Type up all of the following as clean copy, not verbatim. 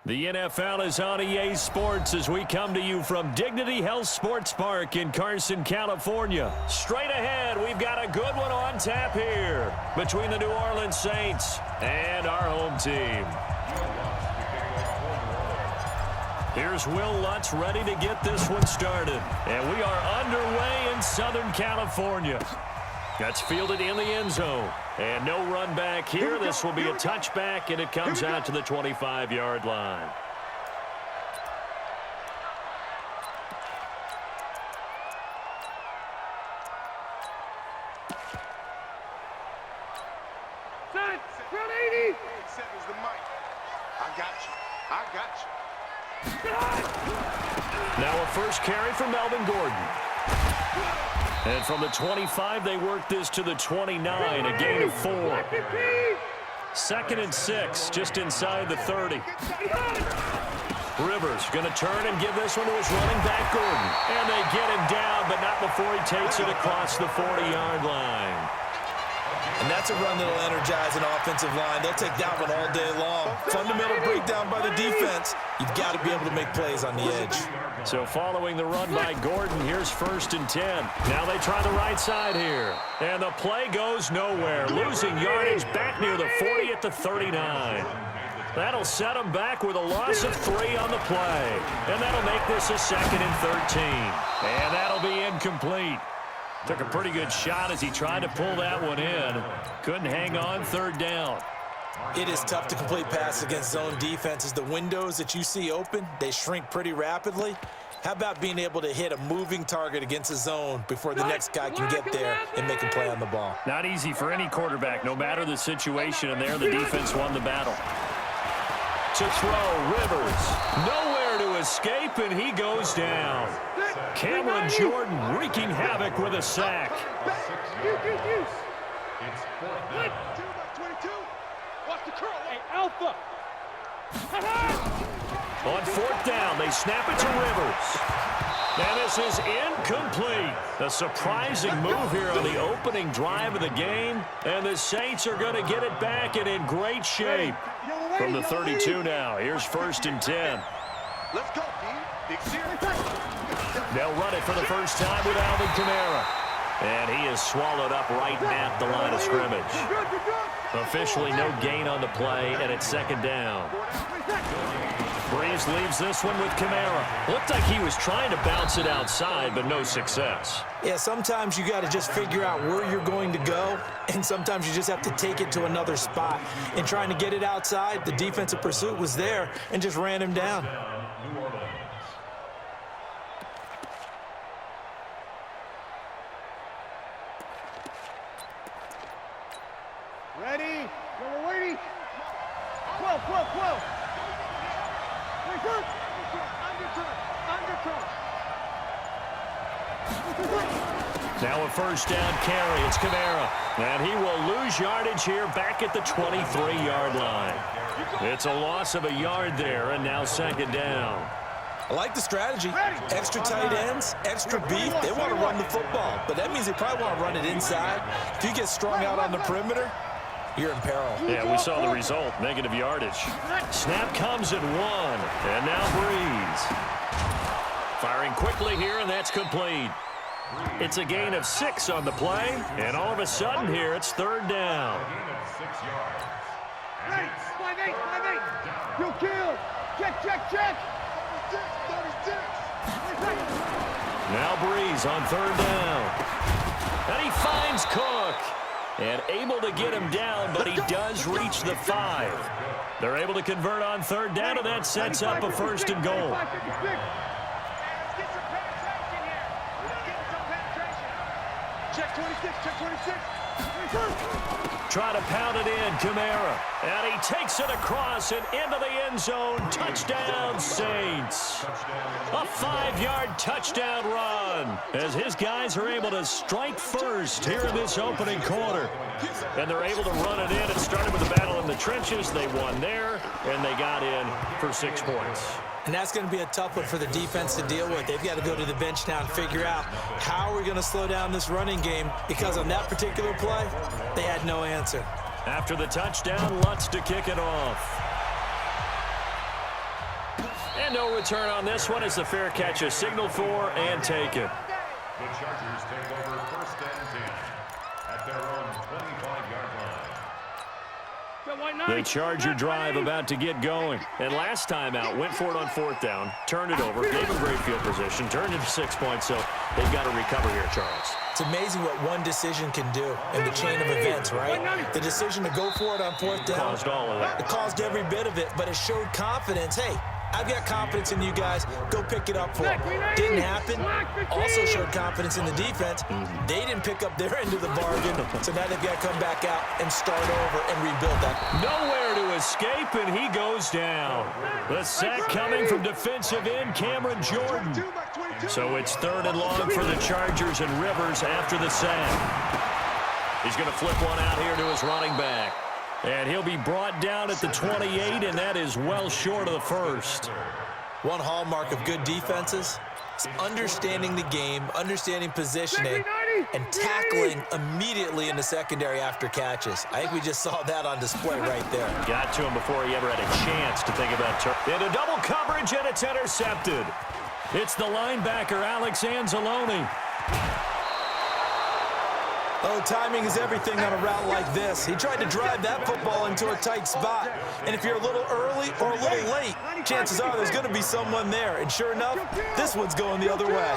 The NFL is on EA Sports as we come to you from Dignity Health Sports Park in Carson, California. Straight ahead, we've got a good one on tap here between the New Orleans Saints and our home team. Here's Will Lutz ready to get this one started. And we are underway in Southern California. That's fielded in the end zone. And no run back here. This will be a touchback, and it comes out to the 25-yard line. Now a first carry for Melvin Gordon. And from the 25, they work this to the 29, a gain of 4. 2nd and 6, just inside the 30. Rivers going to turn and give this one to his running back, Gordon. And they get him down, but not before he takes it across the 40-yard line. And that's a run that will energize an offensive line. They'll take that one all day long. Fundamental breakdown by the defense. You've got to be able to make plays on the edge. So following the run by Gordon, here's 1st and 10. Now they try the right side here. And the play goes nowhere. Losing yardage back near the 40 at the 39. That'll set them back with a loss of 3 on the play. And that'll make this a 2nd and 13. And that'll be incomplete. Took a pretty good shot as he tried to pull that one in. Couldn't hang on 3rd down. It is tough to complete passes against zone defenses. The windows that you see open, they shrink pretty rapidly. How about being able to hit a moving target against a zone before the next guy can get there and make a play on the ball? Not easy for any quarterback, no matter the situation, and there the defense won the battle. To throw, Rivers. Nowhere to escape, and he goes down. Cameron Jordan wreaking havoc with a sack. Alpha. On 4th down, they snap it to Rivers. And this is incomplete. A surprising move here on the opening drive of the game. And the Saints are going to get it back and in great shape. From the 32 now, here's 1st and 10. Let's go, They'll run it for the first time with Alvin Kamara. And he is swallowed up right at the line of scrimmage. Officially no gain on the play, and it's 2nd down. Breeze leaves this one with Kamara. Looked like he was trying to bounce it outside, but no success. Yeah, sometimes you got to just figure out where you're going to go, and sometimes you just have to take it to another spot. In trying to get it outside, the defensive pursuit was there and just ran him down. Ready? We're waiting. 12, 12, 12. Now a first down carry. It's Kamara. And he will lose yardage here back at the 23-yard line. It's a loss of a yard there, and now 2nd down. I like the strategy. Extra tight ends, extra beef. They want to run the football, but that means they probably want to run it inside. If you get strung out on the perimeter, you're in peril. Yeah, we saw the result, negative yardage. Snap comes at 1, and now Breeze. Firing quickly here, and that's complete. It's a gain of 6 on the play, and all of a sudden here, it's 3rd down. 5-8, 5-8. You kill. Check, check, check. Now Breeze on 3rd down. And he finds Cook. And able to get him down, but he does reach the 5. They're able to convert on 3rd down, and that sets up a 1st and goal. Check 26, check 26. Try to pound it in, Kamara. And he takes it across and into the end zone. Touchdown, Saints. A 5-yard touchdown run as his guys are able to strike first here in this opening quarter. And they're able to run it in. It started with a battle in the trenches. They won there, and they got in for 6 points. And that's going to be a tough one for the defense to deal with. They've got to go to the bench now and figure out how are we going to slow down this running game, because on that particular play, they had no answer. After the touchdown, Lutz to kick it off. And no return on this one as the fair catch is signaled for and taken. The Chargers take over 1st and 10 at their own 25-yard line. The Charger drive about to get going. And last time out, went for it on 4th down, turned it over, gave them great field position, turned it to 6 points, so they've got to recover here, Charles. It's amazing what one decision can do in the chain of events, right? The decision to go for it on 4th down. Caused all of that. It caused every bit of it, but it showed confidence. Hey, I've got confidence in you guys. Go pick it up for them. Didn't happen. Also showed confidence in the defense. They didn't pick up their end of the bargain, so now they've got to come back out and start over and rebuild that. Nowhere to escape, and he goes down. The sack coming from defensive end Cameron Jordan. So it's 3rd and long for the Chargers and Rivers after the sack. He's going to flip one out here to his running back. And he'll be brought down at the 28, and that is well short of the first. One hallmark of good defenses is understanding the game, understanding positioning, and tackling immediately in the secondary after catches. I think we just saw that on display right there. Got to him before he ever had a chance to think about turn. Into double coverage, and it's intercepted. It's the linebacker, Alex Anzalone. Oh, timing is everything on a route like this. He tried to drive that football into a tight spot. And if you're a little early or a little late, chances are there's going to be someone there. And sure enough, this one's going the other way.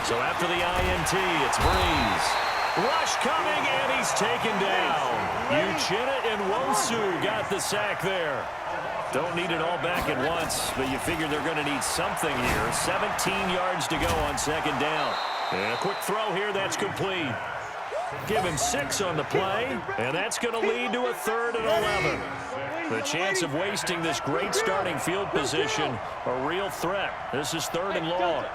So after the INT, it's Breeze. Rush coming, and he's taken down. Uchenna and Wosu got the sack there. Don't need it all back at once, but you figure they're going to need something here. 17 yards to go on 2nd down. And a quick throw here, that's complete. Give him 6 on the play, and that's going to lead to a 3rd and 11. The chance of wasting this great starting field position, a real threat. This is 3rd and long.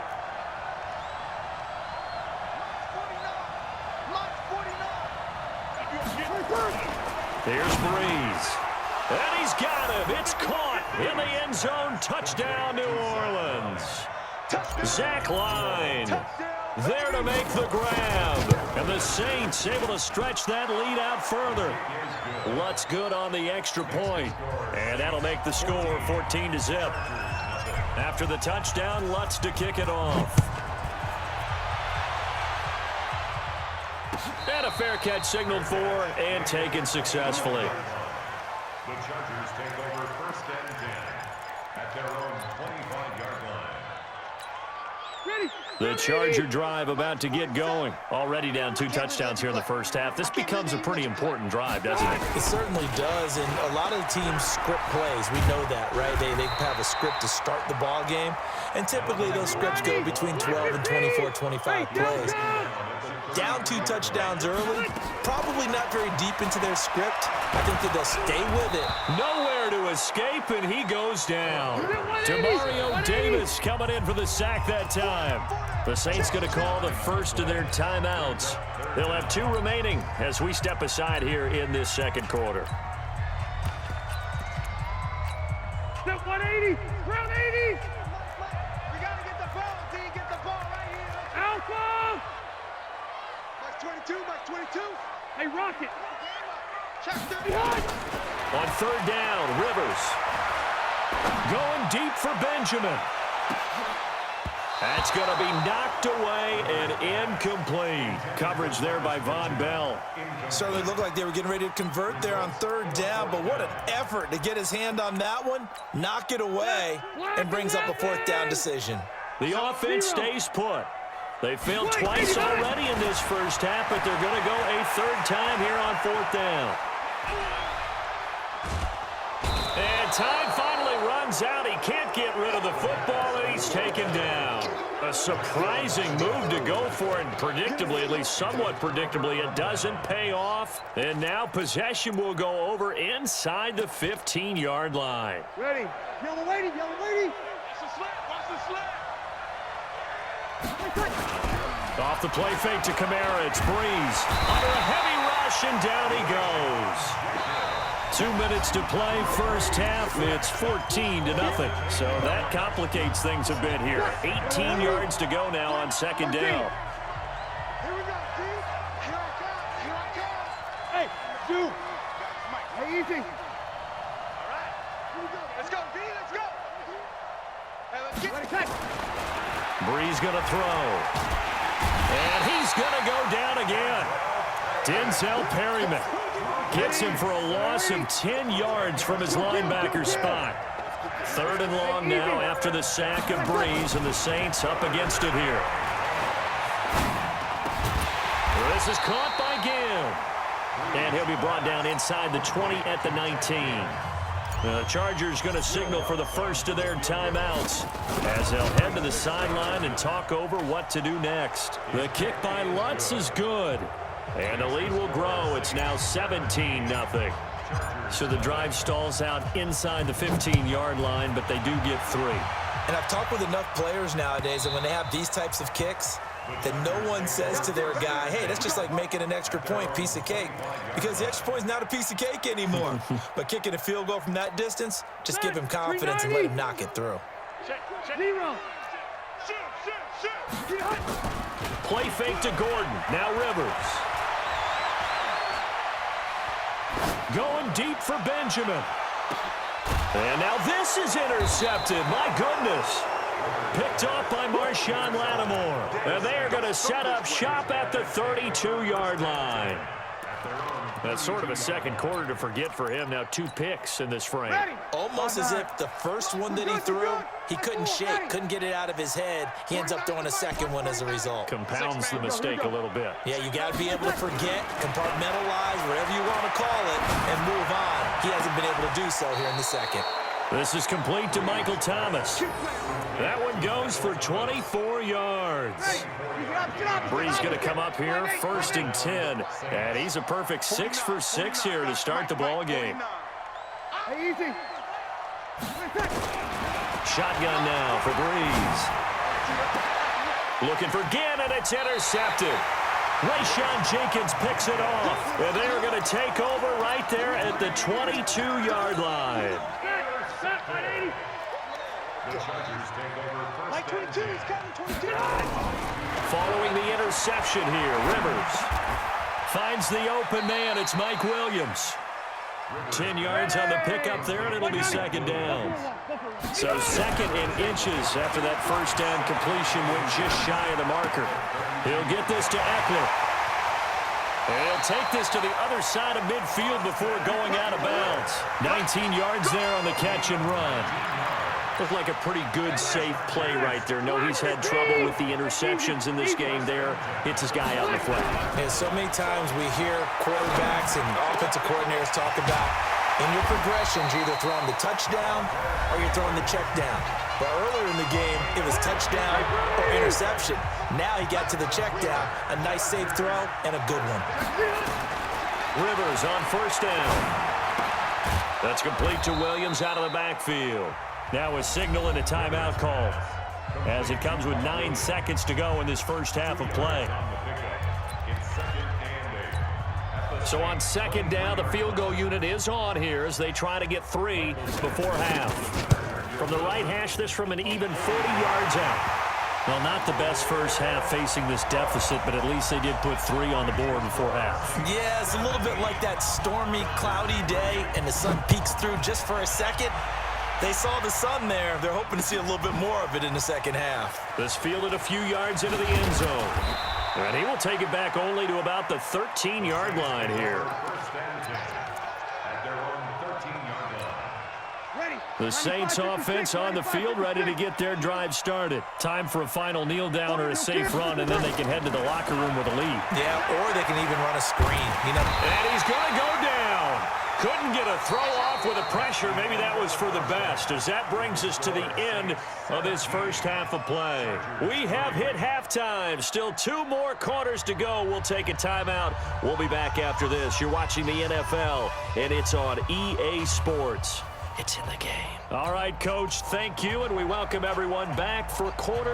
Here's Breeze. And he's got him. It's caught in the end zone. Touchdown, New Orleans. Zach Line there to make the grab. And the Saints able to stretch that lead out further. Lutz good on the extra point. And that'll make the score 14-0. After the touchdown, Lutz to kick it off. And a fair catch signaled for and taken successfully. The Chargers take over 1st and 10 at their own 25-yard line. The Charger drive about to get going. Already down 2 touchdowns here in the first half. This becomes a pretty important drive, doesn't it? It certainly does, and a lot of teams script plays. We know that, right? They have a script to start the ball game, and typically those scripts go between 12 and 24, 25 plays. Down 2 touchdowns early, probably not very deep into their script. I think that they'll stay with it. Nowhere to escape, and he goes down. Demario Davis coming in for the sack that time. The Saints going to call the first of their timeouts. They'll have 2 remaining as we step aside here in this second quarter. Step 180, round 80. We got to get the ball, D. Get the ball right here. Alpha. Max 22, Max 22. Hey, Rocket. Check 31. On 3rd down, Rivers. Going deep for Benjamin. That's going to be knocked away and incomplete. Coverage there by Von Bell. Certainly looked like they were getting ready to convert there on 3rd down, but what an effort to get his hand on that one, knock it away, and brings up a 4th down decision. The offense stays put. They failed twice already in this first half, but they're going to go a 3rd time here on 4th down. And time finally runs out. He can't get rid of the football, and he's taken down. A surprising move to go for it, predictably, at least somewhat predictably. It doesn't pay off, and now possession will go over inside the 15-yard line. Ready. Yellow lady, yellow lady. Watch the slant, watch the slant. Off the play fake to Kamara, it's Breeze. Under a heavy rush, and down he goes. 2 minutes to play, first half. It's 14-0. So that complicates things a bit here. 18 yards to go now on 2nd down. Here we go, D. Here I come, here I come. Hey, you. Hey, easy. All right. Here we go. Let's go, D, let's go. Brees going to throw. And he's going to go down again. Denzel Perryman gets him for a loss of 10 yards from his linebacker spot. 3rd and long now after the sack of Brees, and the Saints up against it here. This is caught by Gill. And he'll be brought down inside the 20 at the 19. The Chargers going to signal for the first of their timeouts as they'll head to the sideline and talk over what to do next. The kick by Lutz is good. And the lead will grow. It's now 17-0. So the drive stalls out inside the 15-yard line, but they do get 3. And I've talked with enough players nowadays that when they have these types of kicks, that no one says to their guy, hey, that's just like making an extra point, piece of cake. Because the extra point is not a piece of cake anymore. But kicking a field goal from that distance, just give him confidence and let him knock it through. Play fake to Gordon. Now Rivers. Going deep for Benjamin. And now this is intercepted. My goodness. Picked off by Marshawn Lattimore. And they are going to set up shop at the 32-yard line. That's sort of a second quarter to forget for him. Now 2 picks in this frame. Almost as if the first one that he threw, he couldn't shake, couldn't get it out of his head. He ends up throwing a second one as a result. Compounds the mistake a little bit. Yeah, you got to be able to forget, compartmentalize, whatever you want to call it, and move on. He hasn't been able to do so here in the second. This is complete to Michael Thomas. That one goes for 24 yards. Brees going to come up here, 1st and 10. And he's a perfect 6 for 6 here to start the ball game. Shotgun now for Brees. Looking for Ginn, and it's intercepted. Rayshawn Jenkins picks it off. And they're going to take over right there at the 22-yard line. The Chargers take over first. Like 22, he's counting 22. Following the interception here, Rivers finds the open man. It's Mike Williams. 10 yards on the pickup there, and it'll be 2nd down. So 2nd and inches after that first down completion went just shy of the marker. He'll get this to Eckler. And he'll take this to the other side of midfield before going out of bounds. 19 yards there on the catch and run. Looked like a pretty good, safe play right there. No, he's had trouble with the interceptions in this game there. Hits his guy out in the flat. And so many times we hear quarterbacks and offensive coordinators talk about in your progressions, you're either throwing the touchdown or you're throwing the check down. But earlier in the game, it was touchdown or interception. Now he got to the check down. A nice, safe throw and a good one. Rivers on 1st down. That's complete to Williams out of the backfield. Now a signal and a timeout call as it comes with 9 seconds to go in this first half of play. So on 2nd down, the field goal unit is on here as they try to get 3 before half. From the right hash, this from an even 40 yards out. Well, not the best first half facing this deficit, but at least they did put 3 on the board before half. Yeah, it's a little bit like that stormy, cloudy day, and the sun peeks through just for a second. They saw the sun there. They're hoping to see a little bit more of it in the second half. This fielded a few yards into the end zone. And he will take it back only to about the 13-yard line here. The Saints offense on the field, ready to get their drive started. Time for a final kneel down or a safe run, and then they can head to the locker room with a lead. Yeah, or they can even run a screen. And he's going to go down. Couldn't get a throw off with the pressure. Maybe that was for the best, as that brings us to the end of this first half of play. We have hit halftime. Still 2 more quarters to go. We'll take a timeout. We'll be back after this. You're watching the NFL, and it's on EA Sports. It's in the game. All right, Coach, thank you, and we welcome everyone back for quarter.